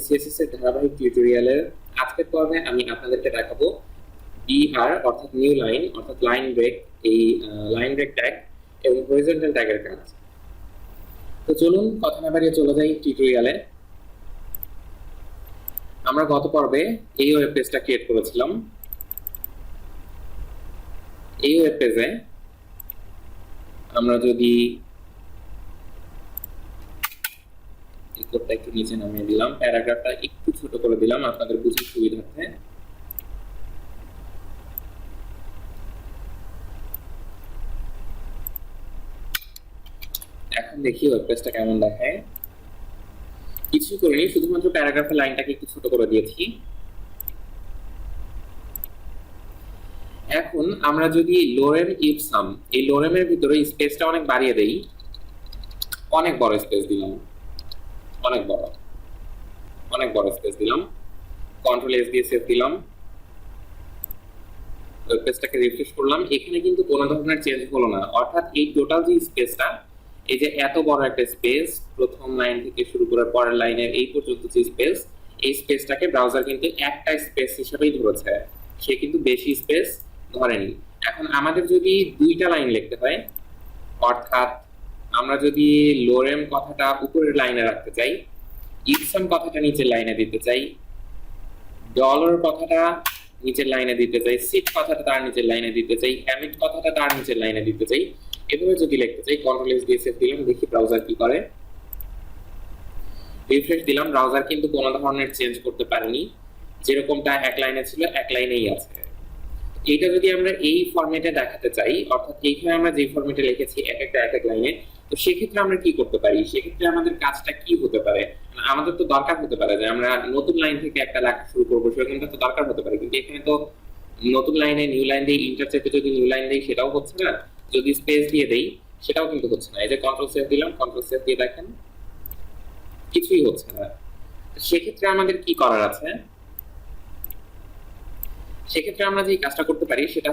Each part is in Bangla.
সিএসএস এর ধারাবাহিক টিউটোরিয়ালের আজকের পর্বে আমি আপনাদেরকে দেখাবো বিআর অর্থাৎ নিউ লাইন অর্থাৎ লাইন ব্রেক, এই লাইন ব্রেক ট্যাগ এবং হরিজন্টাল ট্যাগের কাজ। তো চলুন কথা না বাড়িয়ে চলে যাই টিউটোরিয়ালে। আমরা গত পর্বে এই ওয়েব পেজটা ক্রিয়েট করেছিলাম। এই ওয়েব পেজে আমরা যদি কোডটা একটু নিচে নামিয়ে দিলাম, প্যারাগ্রাফটা একটু ছোট করে দিলাম আপনাদের বুঝতে সুবিধার্থে। এখন দেখি ওয়েব পেজটা কেমন দেখায়। কিছু করিনি, শুধুমাত্র প্যারাগ্রাফের লাইনটাকে একটু ছোট করে দিয়েছি। এখন আমরা যদি লোরেম ইফ সাম, এই লোরেমের ভিতরে স্পেসটা অনেক বাড়িয়ে দেই, অনেক বড় স্পেস দিলাম, অনেক বড় স্পেস দিলাম, কন্ট্রোল এস দিয়ে সেভ দিলাম, ওয়েব পেজটাকে রিফ্রেশ করলাম। এখানে কিন্তু কোনো ধরনের চেঞ্জ হলো না, অর্থাৎ এই টোটাল যে স্পেসটা, এই যে এত বড় একটা স্পেস, প্রথম লাইন থেকে শুরু করে পরের লাইনের এই পর্যন্ত যে স্পেস, এই স্পেসটাকে ব্রাউজার কিন্তু একটা স্পেস হিসেবেই ধরেছে, সে কিন্তু বেশি স্পেস ধরেনি। এখন আমাদের যদি দুইটা লাইন লিখতে হয়, অর্থাৎ আমরা যদি লোরেম কথাটা উপরের লাইনে রাখতে চাই, ইপসাম কথাটা নিচের লাইনে দিতে চাই, ডলার কথাটা নিচের লাইনে দিতে চাই, সিট কথাটা তার নিচের লাইনে দিতে চাই, এমিট কথাটা তার নিচের লাইনে দিতে চাই, এভাবে যদি লিখতে চাই, কন্ট্রোল এস দিয়ে সেভ দিলাম। দেখি ব্রাউজার কি করে। রিফ্রেশ দিলাম, ব্রাউজার কিন্তু কোনো ধরনের চেঞ্জ করতে পারেনি, যেরকমটা এক লাইনে ছিল এক লাইনেই আছে। এইটা যদি আমরা এই ফরম্যাটে দেখাতে চাই, অর্থাৎ এইখানে আমরা যে ফরম্যাটে লিখেছি এক এক লাইনে, তো সেক্ষেত্রে আমরা কি করতে পারি, সেক্ষেত্রে আমাদের কাজটা কি হতে পারে। আমাদের তো দরকার হতে পারে যে আমরা নতুন লাইন থেকে একটা লেখা শুরু করবো, সেরকমটা তো দরকার হতে পারে, কিন্তু এখানে তো নতুন লাইনে নিউ লাইন দিয়ে ইন্টারচেপে যদি নিউ লাইন দেই সেটাও হচ্ছে না, যদি স্পেস দিয়ে দেই সেটাও কিন্তু হচ্ছে না। এই যে কন্ট্রোল সেভ দিলাম, কন্ট্রোল সেভ দিয়ে দেখেন কিছুই হচ্ছে না। সেক্ষেত্রে আমাদের কি করার আছে, সেক্ষেত্রে আমরা যে কাজটা করতে পারি সেটা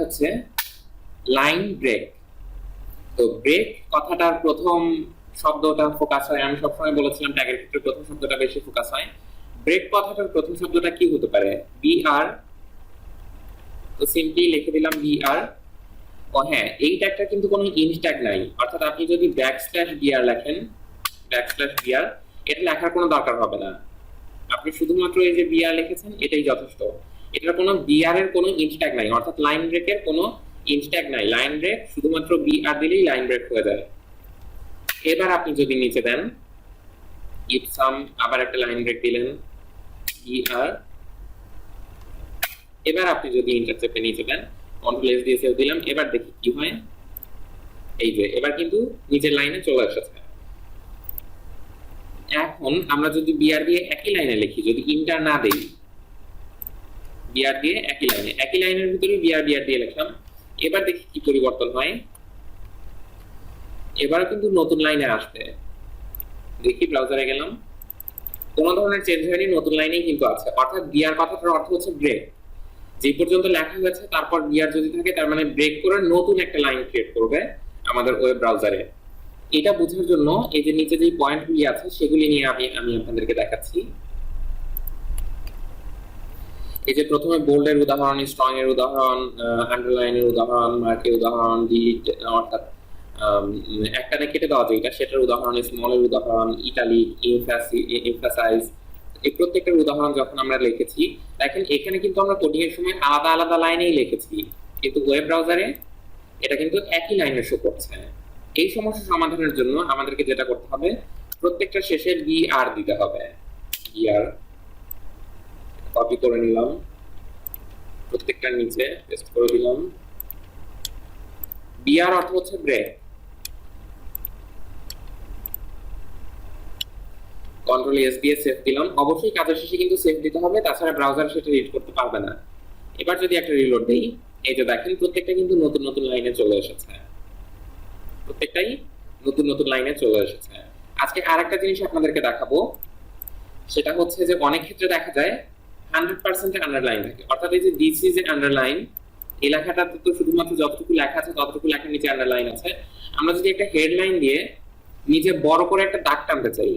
হচ্ছে লাইন ব্রেক। তো ব্রেক কথাটার প্রথম শব্দটা ফোকাস হয়, আমি সবসময় বলেছিলাম ট্যাগের ক্ষেত্রে প্রথম শব্দটা বেশি ফোকাস হয়। ব্রেক কথাটার প্রথম শব্দটা কি হতে পারে, বিআর। তো সিম্পলি লিখে দিলাম বিআর। ও হ্যাঁ, এই ট্যাগটা কিন্তু কোনো ইন্ট ট্যাগ নাই, অর্থাৎ আপনি যদি ব্যাকস্ল্যাশ লেখেন, ব্যাকস্ল্যাশ বিআর, এটা লেখার কোনো দরকার হবে না। আপনি শুধুমাত্র এই যে বিআর লিখেছেন এটাই যথেষ্ট। এটার কোনো বিআর এর কোনো ইন্ট ট্যাগ নাই, অর্থাৎ লাইন ব্রেকের কোনো ইন্ট ট্যাগ নাই। লাইন ব্রেক শুধুমাত্র বিআর দিলেই লাইন ব্রেক হয়ে যায়। এবার আপনি যদি নিচে দেন ইফ সাম, আবার একটা লাইন ব্রেক দিলেন বিআর। এবার আপনি যদি ইন্টারসেপ্টে নিচে দেন, কন্ট্রোল এস দিয়ে সেভ দিলাম। এবার দেখি কি হয়। এই যে এবার কিন্তু নিচের লাইনে চলে এসেছে। এখন আমরা যদি বিআর দিয়ে একই লাইনে লিখি, যদি ইন্টার না দেই, বিআর দিয়ে একই লাইনের ভিতরে বিআর দিয়ে লিখলাম, এবার দেখি কি পরিবর্তন হয়। এবার কিন্তু নতুন লাইনে আসবে। দেখি ব্রাউজারে গেলাম, কোন ধরনের চেঞ্জ হয়নি, নতুন লাইনেই কিন্তু আছে। অর্থাৎ বিআর কথাটার অর্থ হচ্ছে ব্রেক। যে পর্যন্ত লেখা হয়েছে তারপর বিআর যদি থাকে, তার মানে ব্রেক করে নতুন একটা লাইন ক্রিয়েট করবে আমাদের ওয়েব ব্রাউজারে। এটা বোঝার জন্য এই যে নিচে যে পয়েন্টগুলি আছে সেগুলি নিয়ে আমি আপনাদেরকে দেখাচ্ছি। এই যে প্রথমে বোল্ডের উদাহরণ, স্ট্রং এর উদাহরণ, আন্ডারলাইনের উদাহরণ, মার্কের উদাহরণ, ডিলিট অর্থাৎ একটানে কেটে দেওয়া যেটা সেটার উদাহরণ, স্মলের উদাহরণ, ইটালিক, এমফাসাইজ, এই প্রত্যেকটার উদাহরণ যখন আমরা লিখেছি, দেখেন এখানে কিন্তু আমরা কোডিং এর সময় আলাদা আলাদা লাইনেই লিখেছি, কিন্তু ওয়েব ব্রাউজারে এটা কিন্তু একই লাইনে শো করছে। এই সমস্যা সমাধানের জন্য আমাদেরকে যেটা করতে হবে, প্রত্যেকটা শেষে বিআর দিতে হবে। বিআর কপি করে নিলাম, প্রত্যেকটার নিচে পেস্ট করে দিলাম। বিআর অর্থ হচ্ছে ব্রেক। কন্ট্রোল এস দিয়ে সেভ দিলাম। অবশ্যই কাজের শেষে কিন্তু সেভ দিতে হবে, তাছাড়া ব্রাউজার সেটা রিড করতে পারবে না। এবার যদি একটা রিলোড দেই, এই যে দেখেন প্রত্যেকটা কিন্তু নতুন নতুন লাইনে চলে এসেছে, প্রত্যেকটাই নতুন নতুন লাইনে চলে এসেছে। আজকে আরেকটা জিনিস আপনাদেরকে দেখাবো, সেটা হচ্ছে যে অনেক ক্ষেত্রে দেখা যায় 100% আন্ডারলাইন থাকে, অর্থাৎ এই যে দিস ইজ এ আন্ডারলাইন, এই লেখাটাতে তো শুধুমাত্র যতটুকু লেখা আছে ততটুকু লেখার নিচে আন্ডারলাইন আছে। আমরা যদি একটা হেডলাইন দিয়ে নিচে বড় করে একটা দাগ টানতে চাই,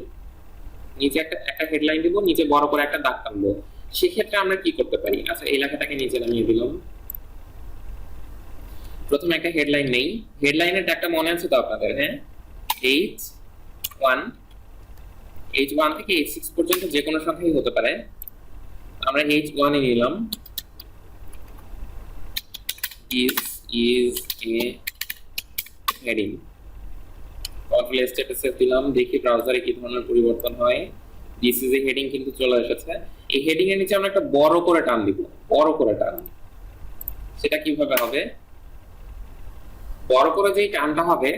নিচে একটা হেডলাইন দিব, নিচে বড় করে একটা দাগ টানবো, সেক্ষেত্রে আমরা কি করতে পারি? আচ্ছা, এই লেখাটাকে নিচে নামিয়ে দিলাম। প্রথমে একটা হেডলাইন নেই, হেডলাইনের ট্যাগটা মনে আছে তো আপনাদের? হ্যাঁ, H1 থেকে H6 পর্যন্ত যে কোনো সংখ্যাই হতে পারে। আমরা H1 এ নিলাম, is a heading। কন্ট্রোল স্ট্যাটাসে দিলাম, দেখি ব্রাউজারে কি ধরনের পরিবর্তন হয়। দিস ইজ এ হেডিং কিন্তু চলে এসেছে। এই হেডিং এর নিচে আমরা একটা বড় করে টান দিব, বড় করে টান। সেটা কিভাবে হবে? বড় করে যেই টানটা হবে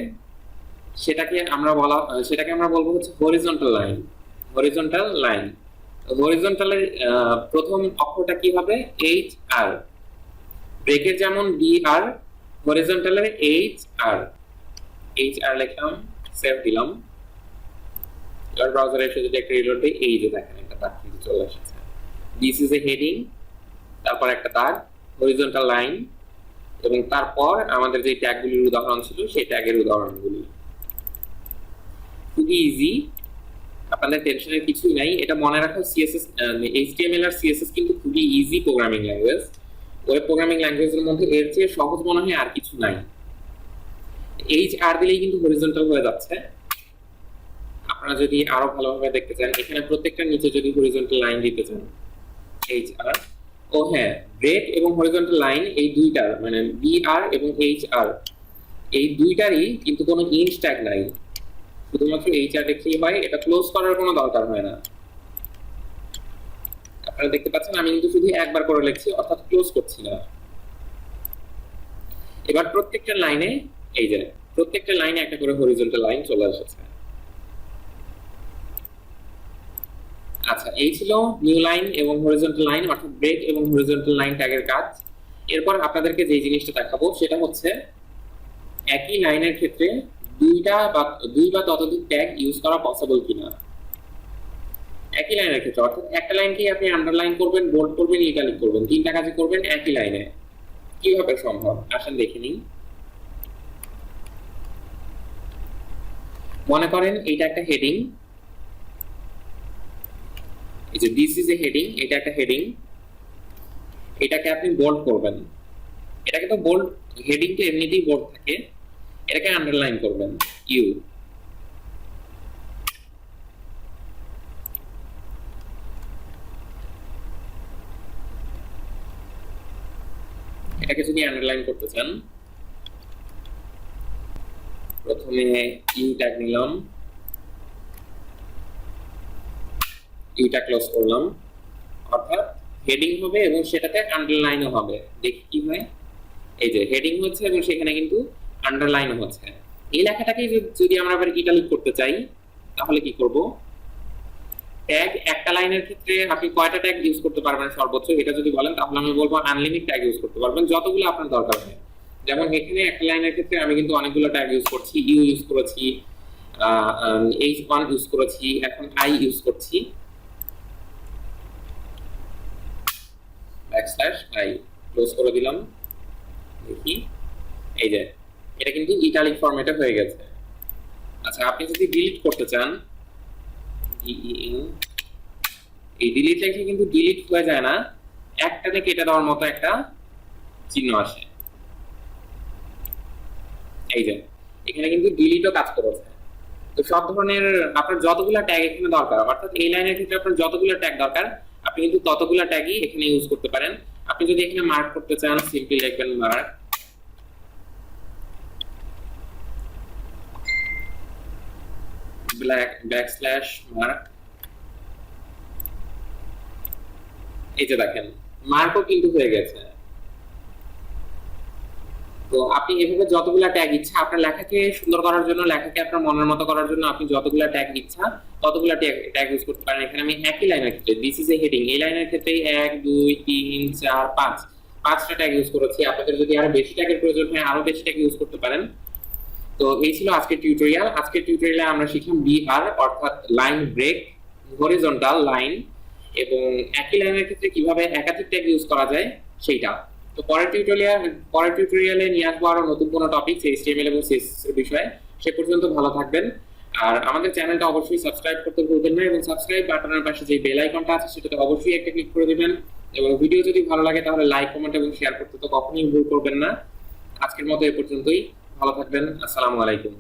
সেটাকে আমরা বলবো হচ্ছে হরিজন্টাল লাইন। হরিজন্টাল লাইন, হরিজন্টালের প্রথম অক্ষরটা কি হবে? H R. ব্রেকের যেমন বি আর, হরিজন্টালের এইচ আর। এইচ আর লিখলাম, সেভ দিলাম। এবার ব্রাউজারে এসে যদি একটা রিলোড দিই, এই যে দেখেন একটা দাগ কিন্তু চলে এসেছে। দিস ইজ এ হেডিং, তারপর একটা দাগ, হরিজন্টাল লাইন, এবং তারপর আমাদের যে ট্যাগগুলির উদাহরণ ছিল সেই ট্যাগের উদাহরণগুলি। খুবই ইজি, আপনাদের টেনশনের কিছুই নাই। এটা মনে রাখা, সিএসএস, এইচটিএমএল আর সিএসএস কিন্তু খুবই easy programming language. Web programming ল্যাঙ্গুয়েজের মধ্যে এর চেয়ে সহজ মনে হয় আর কিছু নাই। এইচ আর দিলেই কিন্তু হরিজন্টাল হয়ে যাচ্ছে। আপনারা যদি আরো ভালোভাবে দেখতে চান, এখানে প্রত্যেকটার নিচে যদি হরিজন্টাল লাইন দিতে চান, এইচ আর। ও হ্যাঁ, ব্রেক এবং হরিজন্টাল লাইন এই দুইটার মানে বি আর এবং এইচ আর, এই দুইটারই কিন্তু কোনো ইন্ট ট্যাগ নাই, শুধুমাত্র এইচ আর দেখলেই হয়। এটা ক্লোজ করার কোনো দরকার হয় না। আপনারা দেখতে পাচ্ছেন আমি কিন্তু শুধু একবার করে লিখছি, অর্থাৎ ক্লোজ করছি না। এবার প্রত্যেকটা লাইনে, এই যে প্রত্যেকটা লাইনে একটা করে হরিজন্টাল লাইন চলে এসেছে। আচ্ছা, এই ছিল নিউ লাইন এবং হরিজন্টাল লাইন, অর্থাৎ ব্রেক এবং হরিজন্টাল লাইন ট্যাগের কাজ। এরপর আপনাদেরকে যে জিনিসটা দেখাবো সেটা হচ্ছে একই লাইনের ক্ষেত্রে দুই বা ততোধিক ট্যাগ ইউজ করা পসিবল কিনা। একই লাইনের ক্ষেত্রে, অর্থাৎ একটা লাইনকে আপনি আন্ডারলাইন করবেন, বোল্ড করবেন, ইটালিক করবেন, তিনটা কাজই করবেন একই লাইনে। কিভাবে সম্ভব আসেন দেখে নিই। মনে করেন এইটা একটা হেডিং, এই যে দিস ইজ এ হেডিং, এটা একটা হেডিং। এটাকে আপনি বোল্ড করবেন, এটাকে তো বোল্ড, হেডিং তো এমনিতেই বোল্ড থাকে, এটাকে আন্ডারলাইন করবেন ইউ। এটাকে যদি আন্ডারলাইন করতে চান, প্রথমে ইউ ট্যাগ নিলাম, ইউটা ক্লোজ করলাম, অর্থাৎ হেডিং হবে এবং সেটাতে আন্ডারলাইনও হবে। দেখি কি হয়। এই যে হেডিং হচ্ছে এবং সেখানে কিন্তু আন্ডারলাইনও হচ্ছে। এই লেখাটাকে যদি আমরা আবার ইটালিক করতে চাই তাহলে কি করব? ট্যাগ একটা লাইনের ক্ষেত্রে আপনি কয়টা ট্যাগ ইউজ করতে পারবেন সর্বোচ্চ, এটা যদি বলেন তাহলে আমি বলবো আনলিমিটেড ট্যাগ ইউজ করতে পারবেন, যতগুলো আপনার দরকার হয়। যেমন এখানে একটা লাইনের ক্ষেত্রে আমি কিন্তু অনেকগুলো ট্যাগ ইউজ করছি, ইউ ইউজ করেছি, H1 ইউজ করেছি, এখন আই ইউজ করছি, \i ক্লোজ করে দিলাম। দেখি, এই যে এটা কিন্তু ইটালিক ফরম্যাটে হয়ে গেছে। আচ্ছা, আপনি যদি ডিলিট করতে চান, এই ডিলিট লেখে কিন্তু ডিলিট হয়ে যায় না, একটানে কেটে দেওয়ার মতো একটা চিহ্ন আসে। এই যে এখানে কিন্তু ডিলিটও কাজ করেছে। তো সব ধরনের আপনার যতগুলো ট্যাগ এখানে দরকার, অর্থাৎ এই লাইনের ক্ষেত্রে আপনার যতগুলো ট্যাগ দরকার আপনি কিন্তু ততগুলো ট্যাগই এখানে ইউজ করতে পারেন। আপনি যদি এখানে মার্ক করতে চান, সিম্পলি লিখবেন মার্ক, \mark। এই যে দেখেন মার্কও কিন্তু হয়ে গেছে। তো আপনি এভাবে যতগুলা ট্যাগ ইচ্ছা আপনার লেখাকে সুন্দর করার জন্য, লেখাকে আপনার মনের মতো করার জন্য আপনি যতগুলা ট্যাগ ইচ্ছা ততগুলা ট্যাগ ইউজ করতে পারেন। এখানে আমি একই লাইনের ক্ষেত্রে, দিস ইজ এ হেডিং, এই লাইনের ক্ষেত্রে 1 2 3 4 5 পাঁচটা ট্যাগ ইউজ করেছি। আপনাদের যদি আরো বেশি ট্যাগের প্রয়োজন হয় আরো বেশি ট্যাগ ইউজ করতে পারেন। তো এই ছিল আজকের টিউটোরিয়াল। আজকের টিউটোরিয়ালে আমরা শিখলাম বিআর অর্থাৎ লাইন ব্রেক, হরিজন্টাল লাইন এবং একই লাইনের ক্ষেত্রে কিভাবে একাধিক ট্যাগ ইউজ করা যায় সেইটা। তো পরের টিউটোরিয়ালে নিয়ে আসবো আরো নতুন কোনো টপিক HTML এবং CSS এর বিষয়ে। সে পর্যন্ত ভালো থাকবেন। আর আমাদের চ্যানেলটা অবশ্যই সাবস্ক্রাইব করতে ভুলবেন না, এবং সাবস্ক্রাইব বাটনের পাশে যে বেল আইকনটা আছে সেটাতে অবশ্যই একটা ক্লিক করে দিবেন। এবং ভিডিও যদি ভালো লাগে তাহলে লাইক, কমেন্ট এবং শেয়ার করতে তো কখনোই ভুল করবেন না। আজকের মতো এ পর্যন্তই। ভালো থাকবেন। আসসালামু আলাইকুম।